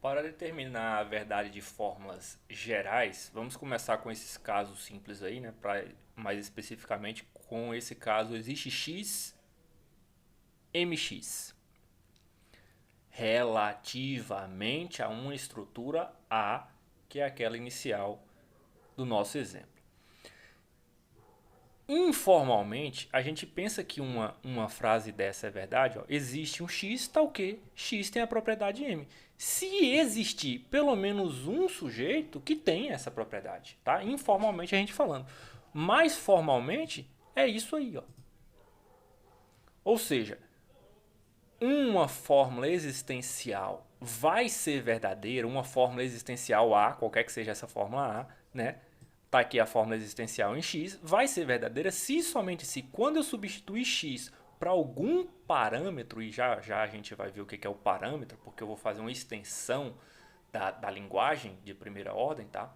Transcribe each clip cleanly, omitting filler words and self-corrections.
Para determinar a verdade de fórmulas gerais, vamos começar com esses casos simples aí, né? Mais especificamente, com esse caso, existe x, mx, relativamente a uma estrutura A, que é aquela inicial do nosso exemplo. Informalmente, a gente pensa que uma frase dessa é verdade. Ó, existe um x, tal que x tem a propriedade m. Se existir pelo menos um sujeito que tem essa propriedade, tá? Informalmente a gente falando. Mais formalmente, é isso aí. Ó. Ou seja, uma fórmula existencial vai ser verdadeira, uma fórmula existencial A, qualquer que seja essa fórmula A, né? Tá aqui a fórmula existencial em x, vai ser verdadeira se e somente se quando eu substituir x para algum parâmetro, e já já a gente vai ver o que é o parâmetro, porque eu vou fazer uma extensão da linguagem de primeira ordem, tá?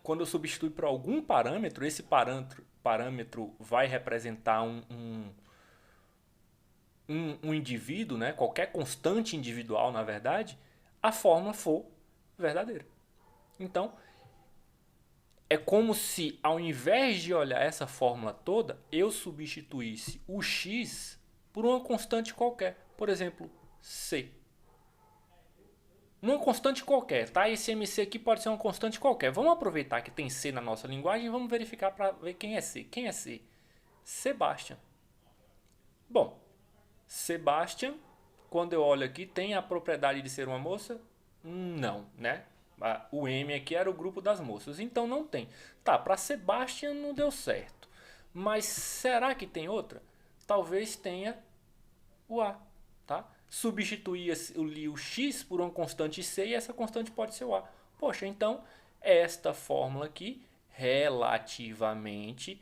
Quando eu substituir para algum parâmetro, esse parâmetro vai representar um indivíduo, né? Qualquer constante individual, na verdade, a fórmula for verdadeira. Então, é como se, ao invés de olhar essa fórmula toda, eu substituísse o x por uma constante qualquer. Por exemplo, c. Uma constante qualquer, tá? Esse mc aqui pode ser uma constante qualquer. Vamos aproveitar que tem c na nossa linguagem e vamos verificar para ver quem é c. Quem é c? Sebastian. Bom, Sebastian, quando eu olho aqui, tem a propriedade de ser uma moça? Não, né? O M aqui era o grupo das moças, então não tem. Tá, para Sebastian não deu certo. Mas será que tem outra? Talvez tenha o A, tá? Substituir o x por uma constante c e essa constante pode ser o A. Poxa, então esta fórmula aqui, relativamente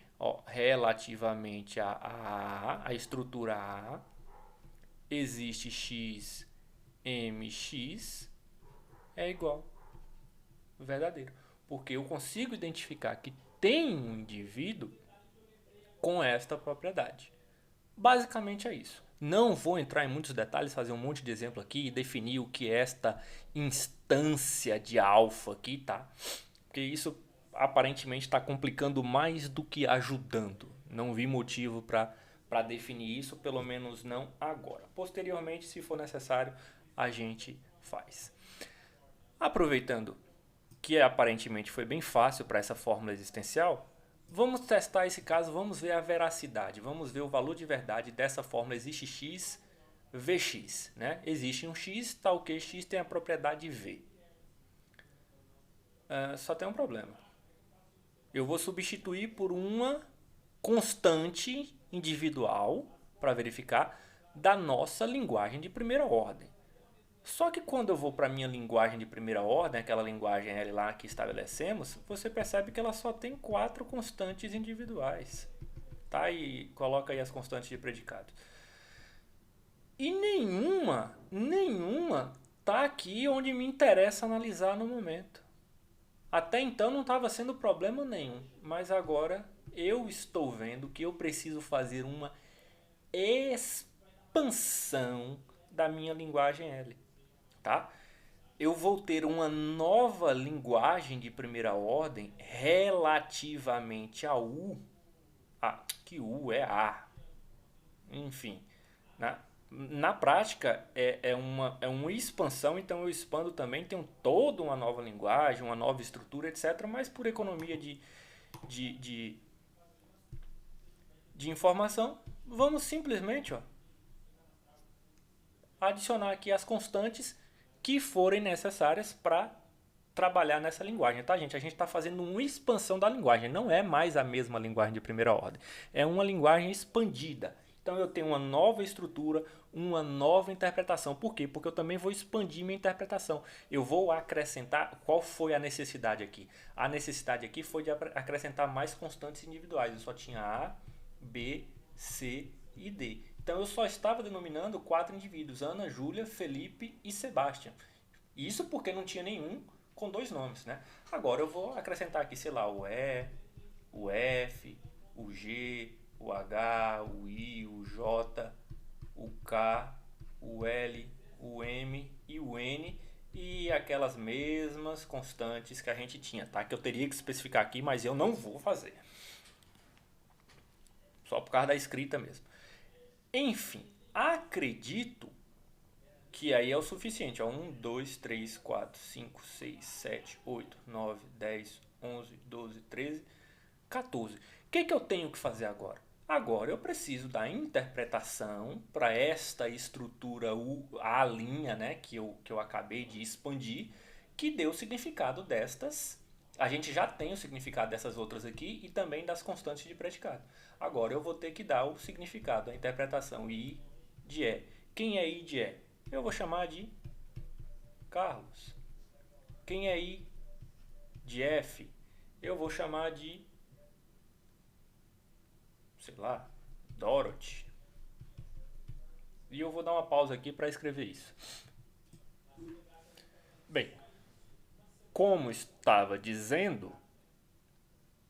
a estrutura A, existe x, mx é igual verdadeiro. Porque eu consigo identificar que tem um indivíduo com esta propriedade. Basicamente é isso. Não vou entrar em muitos detalhes, fazer um monte de exemplo aqui e definir o que é esta instância de alfa aqui, tá? Porque isso aparentemente está complicando mais do que ajudando. Não vi motivo para definir isso, pelo menos não agora. Posteriormente, se for necessário, a gente faz. Aproveitando que aparentemente foi bem fácil para essa fórmula existencial, vamos testar esse caso, vamos ver a veracidade, vamos ver o valor de verdade dessa fórmula. Existe x, vx, né? Existe um x, tal que x tem a propriedade v. Só tem um problema. Eu vou substituir por uma constante individual para verificar da nossa linguagem de primeira ordem. Só que quando eu vou para a minha linguagem de primeira ordem, aquela linguagem L lá que estabelecemos, você percebe que ela só tem 4 constantes individuais. Tá? E coloca aí as constantes de predicado. E nenhuma tá aqui onde me interessa analisar no momento. Até então não estava sendo problema nenhum, mas agora eu estou vendo que eu preciso fazer uma expansão da minha linguagem L. Tá? Eu vou ter uma nova linguagem de primeira ordem relativamente a U. Que U é A. Enfim, na prática é uma expansão, então eu expando também, tenho toda uma nova linguagem, uma nova estrutura, etc. Mas por economia de, de, de informação, vamos simplesmente adicionar aqui as constantes que forem necessárias para trabalhar nessa linguagem, tá, gente? A gente está fazendo uma expansão da linguagem, não é mais a mesma linguagem de primeira ordem, é uma linguagem expandida. Então eu tenho uma nova estrutura, uma nova interpretação. Por quê? Porque eu também vou expandir minha interpretação. Eu vou acrescentar. Qual foi a necessidade aqui? A necessidade aqui foi de acrescentar mais constantes individuais. Eu só tinha A, B, C e D. Então eu só estava denominando 4 indivíduos: Ana, Júlia, Felipe e Sebastião. Isso porque não tinha nenhum com 2 nomes, né? Agora eu vou acrescentar aqui, sei lá, o E, o F, o G, o H, o I, o J, o K, o L, o M e o N. e aquelas mesmas constantes que a gente tinha, tá? Que eu teria que especificar aqui, mas eu não vou fazer. Só por causa da escrita mesmo. Enfim, acredito que aí é o suficiente. 1, 2, 3, 4, 5, 6, 7, 8, 9, 10, 11, 12, 13, 14. O que eu tenho que fazer agora? Agora eu preciso da interpretação para esta estrutura A', né, que eu acabei de expandir, que deu o significado destas. A gente já tem o significado dessas outras aqui e também das constantes de predicado. Agora eu vou ter que dar o significado, a interpretação I de E. Quem é I de E? Eu vou chamar de Carlos. Quem é I de F? Eu vou chamar de, sei lá, Dorothy. E eu vou dar uma pausa aqui para escrever isso. Bem, como estava dizendo,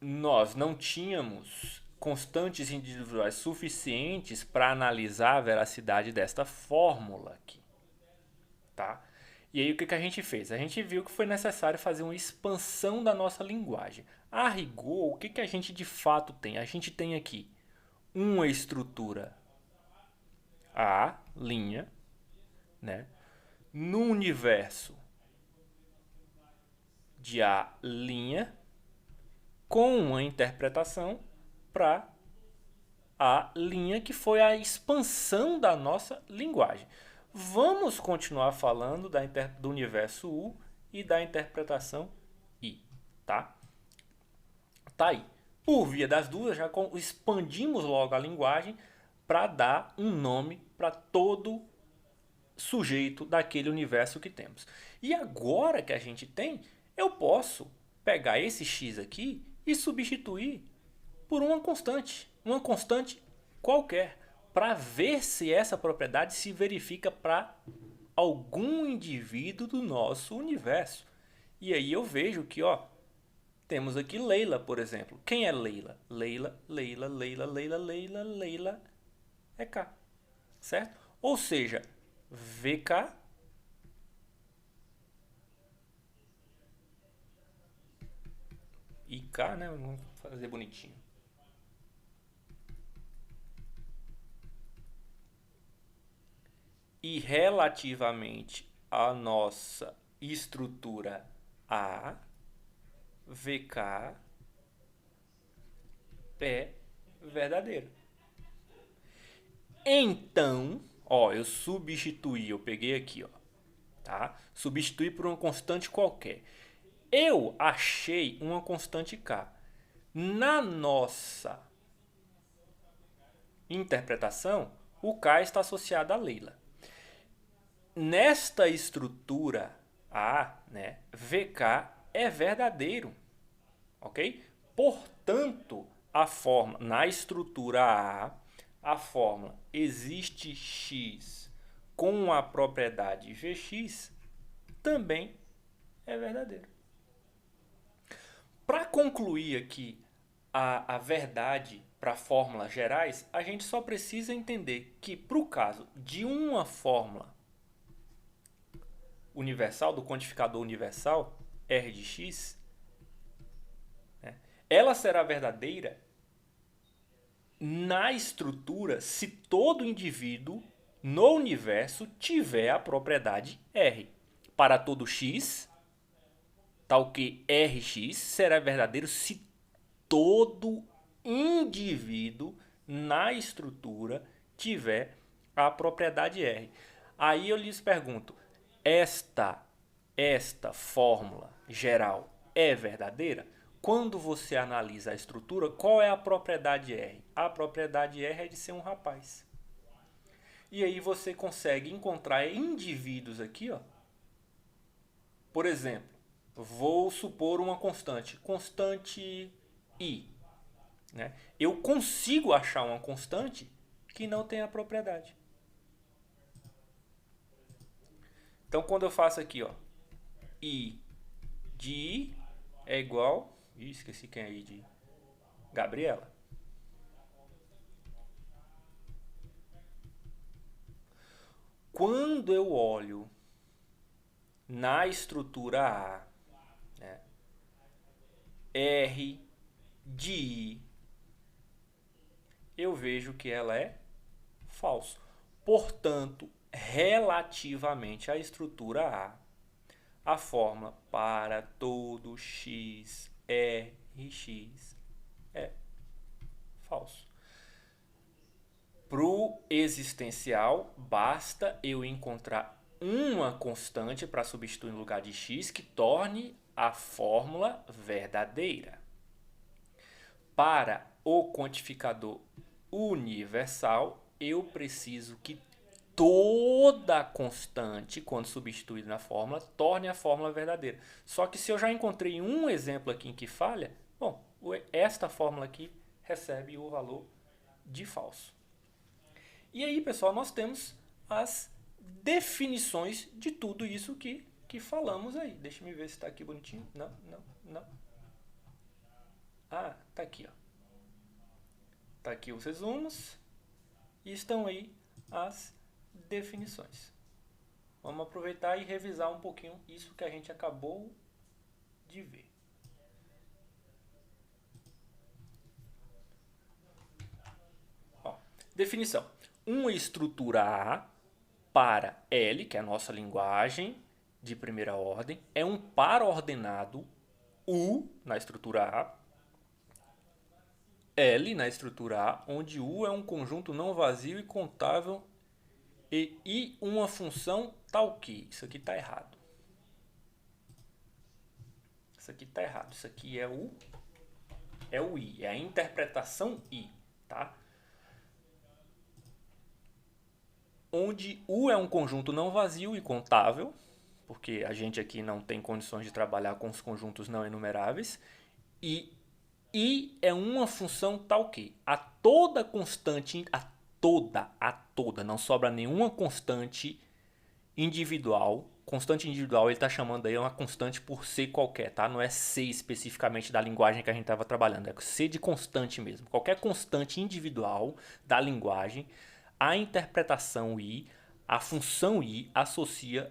nós não tínhamos constantes individuais suficientes para analisar a veracidade desta fórmula aqui, tá? E aí o que a gente fez? A gente viu que foi necessário fazer uma expansão da nossa linguagem. A rigor, o que a gente de fato tem? A gente tem aqui uma estrutura A', né? No universo de A', com uma interpretação para A', que foi a expansão da nossa linguagem. Vamos continuar falando do universo U e da interpretação I, tá? Tá aí. Por via das dúvidas, já expandimos logo a linguagem para dar um nome para todo sujeito daquele universo que temos. E agora que a gente tem, eu posso pegar esse x aqui e substituir por uma constante qualquer, para ver se essa propriedade se verifica para algum indivíduo do nosso universo. E aí eu vejo que, ó, temos aqui Leila, por exemplo. Quem é Leila? Leila é K, certo? Ou seja, VK e K, né? Vamos fazer bonitinho. E relativamente à nossa estrutura A, VK é verdadeiro. Então, ó, eu substituí, eu peguei aqui, ó, tá? Substituí por uma constante qualquer. Eu achei uma constante K. Na nossa interpretação, o K está associado a Leila. Nesta estrutura A, né, VK é verdadeiro, ok? Portanto, a fórmula na estrutura a fórmula existe x com a propriedade Vx também é verdadeiro. Para concluir aqui a verdade para fórmulas gerais, a gente só precisa entender que para o caso de uma fórmula universal, do quantificador universal, R de x, né, ela será verdadeira na estrutura se todo indivíduo no universo tiver a propriedade R. Para todo x, tal que Rx será verdadeiro se todo indivíduo na estrutura tiver a propriedade R. Aí eu lhes pergunto, esta fórmula geral é verdadeira? Quando você analisa a estrutura, qual é a propriedade R? A propriedade R é de ser um rapaz. E aí você consegue encontrar indivíduos aqui, ó. Por exemplo, vou supor uma constante I, né? Eu consigo achar uma constante que não tem a propriedade. Então, quando eu faço aqui, ó, I de I é igual... Ih, esqueci quem é I de Gabriela. Quando eu olho na estrutura A, né, R de I, eu vejo que ela é falso. Portanto, relativamente à estrutura A fórmula para todo x, R, x é falso. Para o existencial, basta eu encontrar uma constante para substituir no lugar de x que torne a fórmula verdadeira. Para o quantificador universal, eu preciso que toda constante, quando substituída na fórmula, torne a fórmula verdadeira. Só que se eu já encontrei um exemplo aqui em que falha, bom, esta fórmula aqui recebe o valor de falso. E aí, pessoal, nós temos as definições de tudo isso que falamos aí. Deixa eu ver se está aqui bonitinho. Não. Ah, tá aqui, ó. Tá aqui os resumos e estão aí as definições. Vamos aproveitar e revisar um pouquinho isso que a gente acabou de ver. Ó, definição. Uma estrutura A para L, que é a nossa linguagem de primeira ordem, é um par ordenado U na estrutura A, L na estrutura A, onde U é um conjunto não vazio e contável e I uma função tal que. Isso aqui está errado. Isso aqui está errado. Isso aqui é o I, é a interpretação I, tá? Onde U é um conjunto não vazio e contável, porque a gente aqui não tem condições de trabalhar com os conjuntos não enumeráveis, e I é uma função tal que a toda constante, a toda, não sobra nenhuma constante individual. Constante individual ele está chamando aí uma constante por C qualquer, tá? Não é C especificamente da linguagem que a gente estava trabalhando, é C de constante mesmo. Qualquer constante individual da linguagem, a interpretação I, a função I associa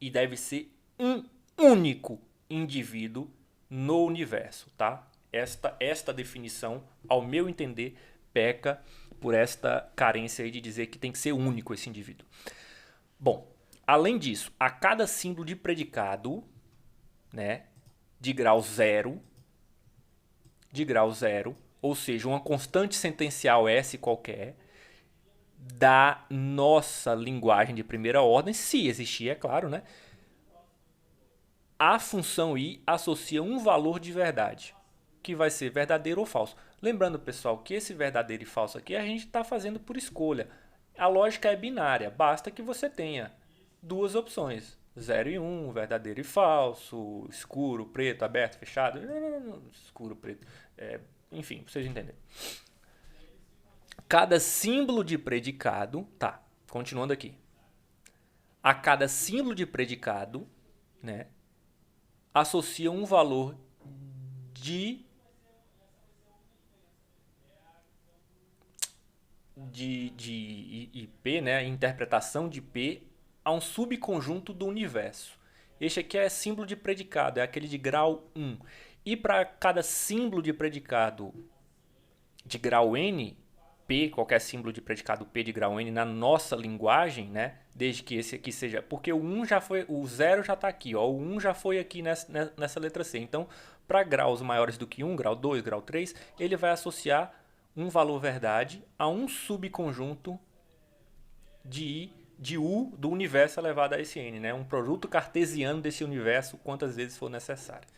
e deve ser um único indivíduo no universo, tá? Esta definição, ao meu entender, peca por esta carência aí de dizer que tem que ser único esse indivíduo. Bom, além disso, a cada símbolo de predicado, né, de grau zero, ou seja, uma constante sentencial S qualquer, da nossa linguagem de primeira ordem, se existir, é claro, né, a função I associa um valor de verdade, que vai ser verdadeiro ou falso. Lembrando, pessoal, que esse verdadeiro e falso aqui a gente está fazendo por escolha. A lógica é binária, basta que você tenha duas opções, 0 e 1, verdadeiro e falso, escuro, preto, aberto, fechado, escuro, preto, enfim, vocês entenderam. Cada símbolo de predicado, tá, continuando aqui, a cada símbolo de predicado, né, associa um valor de IP, né, interpretação de P a um subconjunto do universo. Este aqui é símbolo de predicado, é aquele de grau 1. E para cada símbolo de predicado de grau N, P, qualquer símbolo de predicado P de grau N na nossa linguagem, né, desde que esse aqui seja... Porque o 1 já foi, o 0 já está aqui, ó, o 1 já foi aqui nessa letra C. Então, para graus maiores do que 1, grau 2, grau 3, ele vai associar um valor verdade a um subconjunto de U do universo elevado a esse N, né? Um produto cartesiano desse universo quantas vezes for necessário.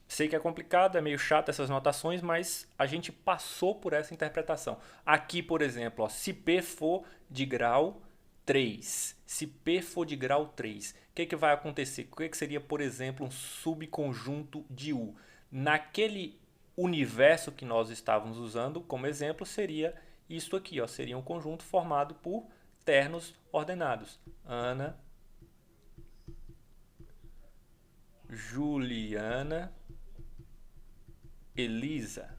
Sei que é complicado, é meio chato essas notações, mas a gente passou por essa interpretação. Aqui, por exemplo, ó, se P for de grau 3, se P for de grau 3, o que vai acontecer? O que seria, por exemplo, um subconjunto de U? Naquele universo que nós estávamos usando como exemplo, seria isso aqui, ó, seria um conjunto formado por ternos ordenados. Ana, Juliana, Elisa.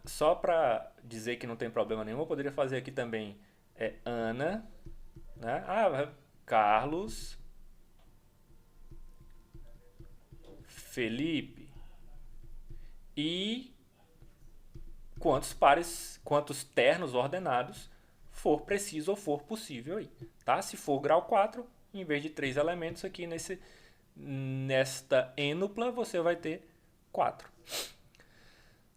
Só para dizer que não tem problema nenhum, eu poderia fazer aqui também Ana, né? Carlos, Felipe. E quantos ternos ordenados for preciso ou for possível aí, tá? Se for grau 4, em vez de 3 elementos aqui nesta ênupla, você vai ter 4.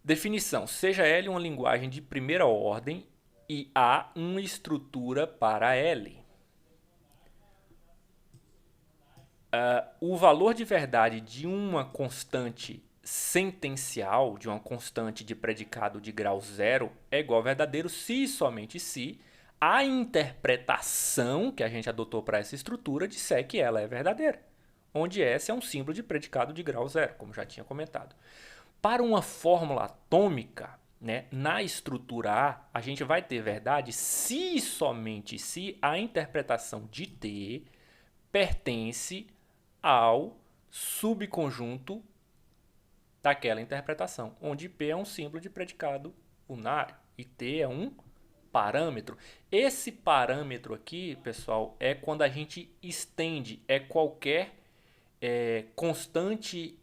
Definição. Seja L uma linguagem de primeira ordem e há uma estrutura para L. O valor de verdade de uma constante sentencial, de uma constante de predicado de grau 0, é igual a verdadeiro se e somente se a interpretação que a gente adotou para essa estrutura disser que ela é verdadeira, onde S é um símbolo de predicado de grau 0, como já tinha comentado. Para uma fórmula atômica, né, na estrutura A gente vai ter verdade se e somente se a interpretação de T pertence ao subconjunto daquela interpretação, onde P é um símbolo de predicado unário e T é um parâmetro. Esse parâmetro aqui, pessoal, é quando a gente estende, é qualquer constante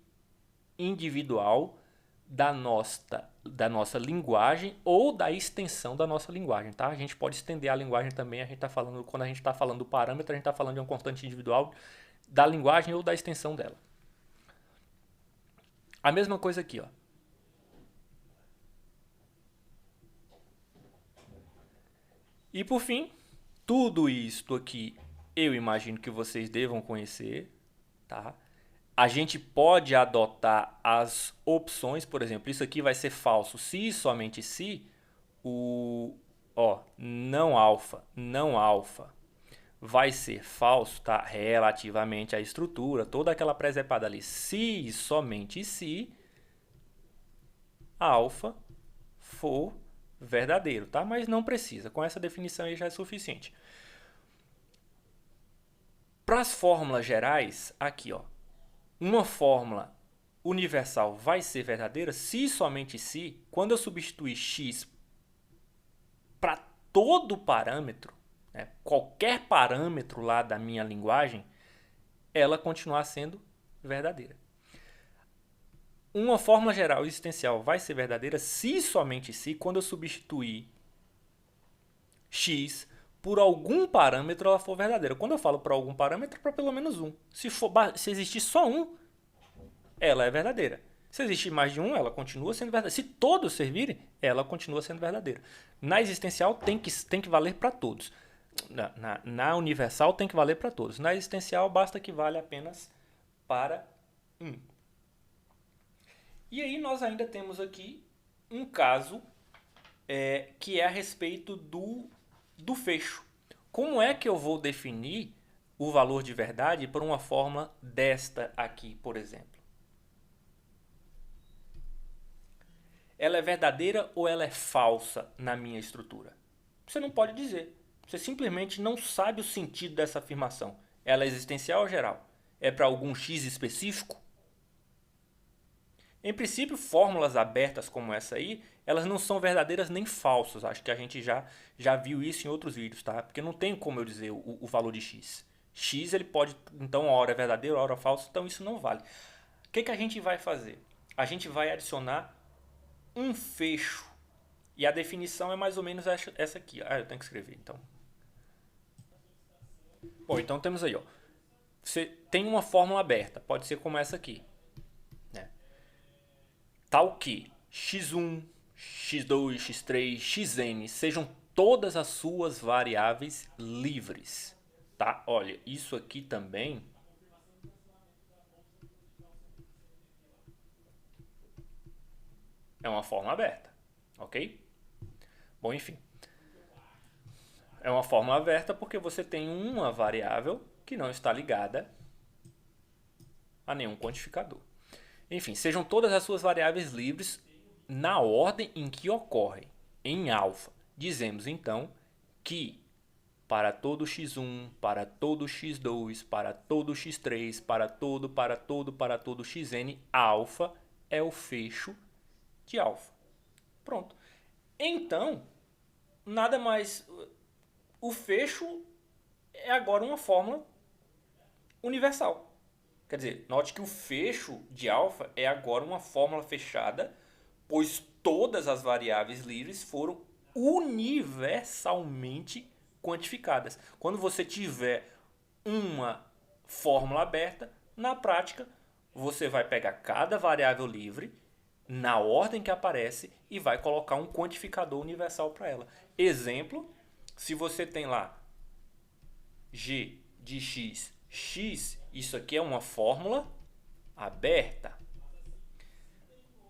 individual da nossa linguagem ou da extensão da nossa linguagem, tá? A gente pode estender a linguagem também, quando a gente está falando do parâmetro, a gente está falando de uma constante individual da linguagem ou da extensão dela. A mesma coisa aqui, ó. E por fim, tudo isto aqui eu imagino que vocês devam conhecer, tá? A gente pode adotar as opções, por exemplo, isso aqui vai ser falso se e somente se não alfa vai ser falso, tá? Relativamente à estrutura, toda aquela presepada ali, se e somente se alfa for verdadeiro, tá? Mas não precisa, com essa definição aí já é suficiente. Para as fórmulas gerais, aqui, ó, uma fórmula universal vai ser verdadeira se e somente se, quando eu substituir x para todo parâmetro, né, qualquer parâmetro lá da minha linguagem, ela continuar sendo verdadeira. Uma fórmula geral existencial vai ser verdadeira se e somente se, quando eu substituir x por algum parâmetro, ela for verdadeira. Quando eu falo para algum parâmetro, para pelo menos um. Se existir só um, ela é verdadeira. Se existir mais de um, ela continua sendo verdadeira. Se todos servirem, ela continua sendo verdadeira. Na existencial tem que valer para todos. Na universal tem que valer para todos. Na existencial basta que vale apenas para um. E aí nós ainda temos aqui um caso que é a respeito do fecho. Como é que eu vou definir o valor de verdade por uma fórmula desta aqui, por exemplo? Ela é verdadeira ou ela é falsa na minha estrutura? Você não pode dizer. Você simplesmente não sabe o sentido dessa afirmação. Ela é existencial ou geral? É para algum x específico? Em princípio, fórmulas abertas como essa aí, elas não são verdadeiras nem falsas. Acho que a gente já viu isso em outros vídeos, tá? Porque não tem como eu dizer o valor de x. X ele pode, então, uma hora é verdadeiro, uma hora é falso, então isso não vale. O que a gente vai fazer? A gente vai adicionar um fecho. E a definição é mais ou menos essa aqui. Ah, eu tenho que escrever, então. Bom, então temos aí, ó. Você tem uma fórmula aberta, pode ser como essa aqui. Tal que x1, x2, x3, xn sejam todas as suas variáveis livres, tá? Olha, isso aqui também é uma fórmula aberta, ok? Bom, enfim. É uma fórmula aberta porque você tem uma variável que não está ligada a nenhum quantificador. Enfim, sejam todas as suas variáveis livres na ordem em que ocorrem, em alfa. Dizemos então que para todo x1, para todo x2, para todo x3, para todo xn, alfa é o fecho de alfa. Pronto. Então, nada mais... O fecho é agora uma fórmula universal. Quer dizer, note que o fecho de alfa é agora uma fórmula fechada, pois todas as variáveis livres foram universalmente quantificadas. Quando você tiver uma fórmula aberta, na prática, você vai pegar cada variável livre na ordem que aparece e vai colocar um quantificador universal para ela. Exemplo, se você tem lá g de x, x, isso aqui é uma fórmula aberta.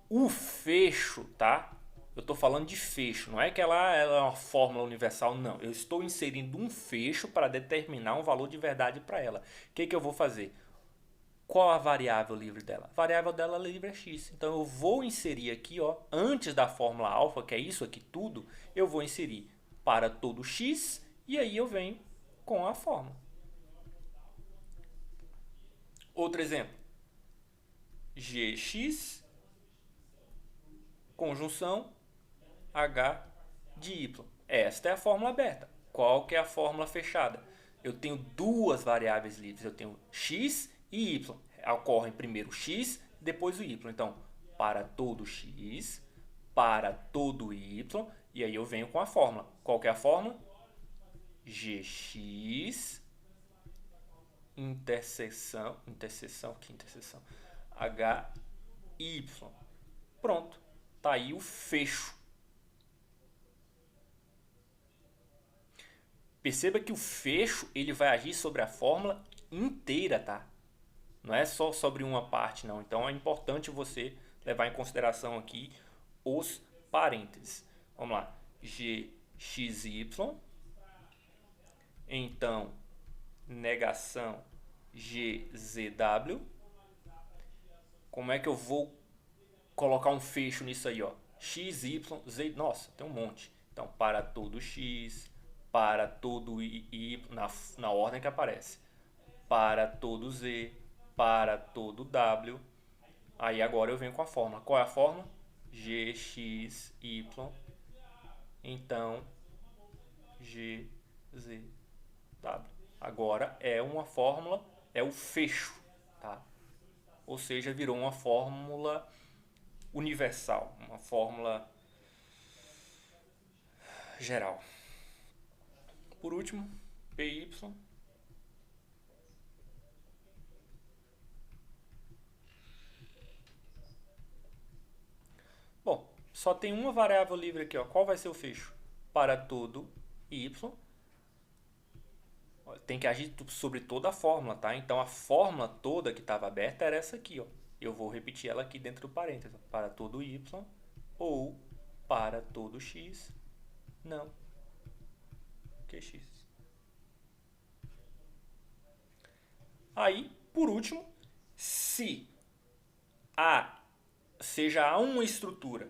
O fecho, tá? Eu estou falando de fecho, não é que ela é uma fórmula universal, não. Eu estou inserindo um fecho para determinar um valor de verdade para ela. O que eu vou fazer? Qual a variável livre dela? A variável dela livre é x. Então eu vou inserir aqui, ó, antes da fórmula alfa, que é isso aqui tudo, eu vou inserir para todo x e aí eu venho com a fórmula. Outro exemplo. Gx, conjunção h de y. Esta é a fórmula aberta. Qual que é a fórmula fechada? Eu tenho duas variáveis livres. Eu tenho x e y. Ocorrem primeiro x, depois o y. Então, para todo x, para todo y, e aí eu venho com a fórmula. Qual que é a fórmula? Gx interseção, que interseção? Hy. Pronto. Tá aí o fecho. Perceba que o fecho ele vai agir sobre a fórmula inteira, tá? Não é só sobre uma parte, não. Então é importante você levar em consideração aqui os parênteses. Vamos lá. Gxy. Então, negação GZW. Como é que eu vou colocar um fecho nisso aí, ó? X, Y, Z. Nossa, tem um monte. Então, para todo X, para todo Y, na ordem que aparece. Para todo Z, para todo W. Aí agora eu venho com a fórmula. Qual é a fórmula? GXY. Então, GZW. Agora é uma fórmula, é o fecho, tá? Ou seja, virou uma fórmula universal, uma fórmula geral. Por último, PY. Bom, só tem uma variável livre aqui, ó. Qual vai ser o fecho? Para todo y, tem que agir sobre toda a fórmula, tá? Então a fórmula toda que estava aberta era essa aqui, ó. Eu vou repetir ela aqui dentro do parênteses. Para todo y ou para todo x, não qx. Aí, por último, se A seja uma estrutura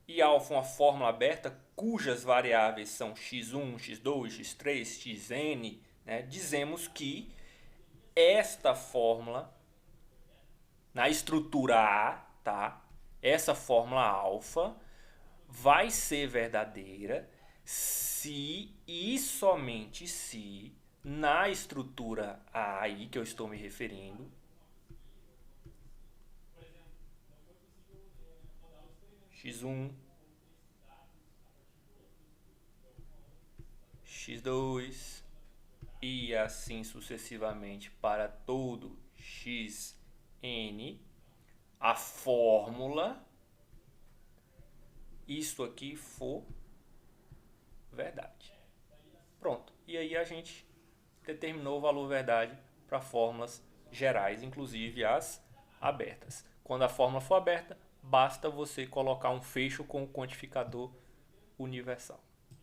e alfa uma fórmula aberta cujas variáveis são x1, x2, x3, xn, né, dizemos que esta fórmula na estrutura A, tá? Essa fórmula alfa vai ser verdadeira se e somente se na estrutura A aí que eu estou me referindo x1, x2 e assim sucessivamente para todo xn, a fórmula, isto aqui for verdade. Pronto. E aí a gente determinou o valor verdade para fórmulas gerais, inclusive as abertas. Quando a fórmula for aberta, basta você colocar um fecho com o quantificador universal.